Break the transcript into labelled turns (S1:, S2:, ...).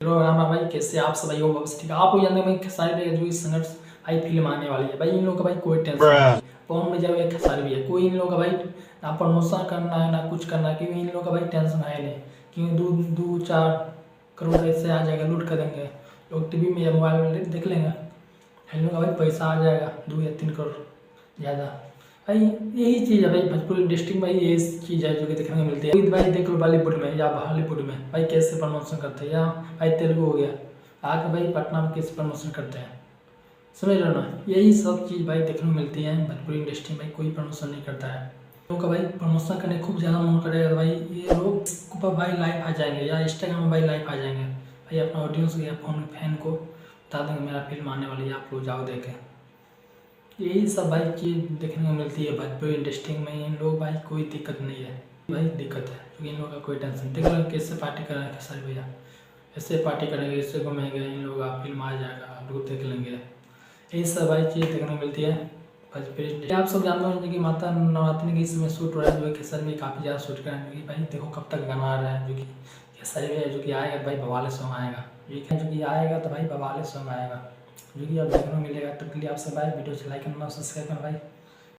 S1: Hello Ram भाई, कैसे आप सब भाई हो? बस ठीक है। आपको जानते हैं भाई खेसारी भाई जो इस संघर्ष भाई फिल्म आने वाली है भाई। इन लोगों का भाई कोई टेंशन नहीं। पवन में जब एक खेसारी भी है, कोई इन लोगों का भाई ना प्रमोशन करना है ना कुछ करना है, क्योंकि इन लोगों का भाई टेंशन है नहीं। क्योंकि 2-4 करोड़ ऐसे आ जाएगा, लूट कर देंगे लोग। टीवी में या मोबाइल में देख लेंगे, इन लोगों का भाई पैसा आ जाएगा 2 या 3 करोड़ ज़्यादा। भाई यही चीज़ है भाई, भोजपुरी इंडस्ट्री में भाई यही चीज़ है जो कि देखने को मिलती है। भाई देख लो बॉलीवुड में या हॉलीवुड में भाई कैसे प्रमोशन करते हैं, या भाई तेलुगु हो गया आके भाई पटना में कैसे प्रमोशन करते हैं, समझ लो ना। यही सब चीज़ भाई देखने को मिलती है। भोजपुरी इंडस्ट्री में भाई कोई प्रमोशन नहीं करता है। लोगों का भाई प्रमोशन करने खूब ज़्यादा मन करेगा तो भाई ये लोग ऊपर भाई लाइव आ जाएंगे या इंस्टाग्राम में भाई लाइव आ जाएंगे भाई, अपना ऑडियंस या फोन फैन को बता देंगे मेरा फिल्म आने वाली है, आप लोग जाओ देखें। यही सब भाई चीज़ देखने को मिलती है भोजपुरी इंडस्ट्री में। इन लोग भाई कोई दिक्कत नहीं है भाई, दिक्कत है क्योंकि इन लोगों का कोई टेंशन। देख लो कैसे पार्टी कर रहे हैं खेसारी भैया, ऐसे पार्टी करेंगे, इससे घूमेंगे, इन लोग का फिल्म आ जाएगा, आप लोग देख लेंगे। यही सब भाई चीज़ देखने को मिलती है भोजपुरी इंडस्ट्री। आप सब जानते होंगे कि माता नवरात्रि के इसमें शूट हो रहा है, जो कि खेसारी में काफ़ी ज़्यादा शूट कर रहे हैं। भाई देखो कब तक गाना आ रहा है, जो कि खेसारी भैया जो कि आएगा भाई बवाले सॉन्ग आएगा, जो कि आएगा तो भाई बवाले सॉन्ग आएगा, जो कि आप देखने को मिलेगा। तो के लिए आप सब भाई वीडियो से लाइक करना, सब्सक्राइब करना भाई।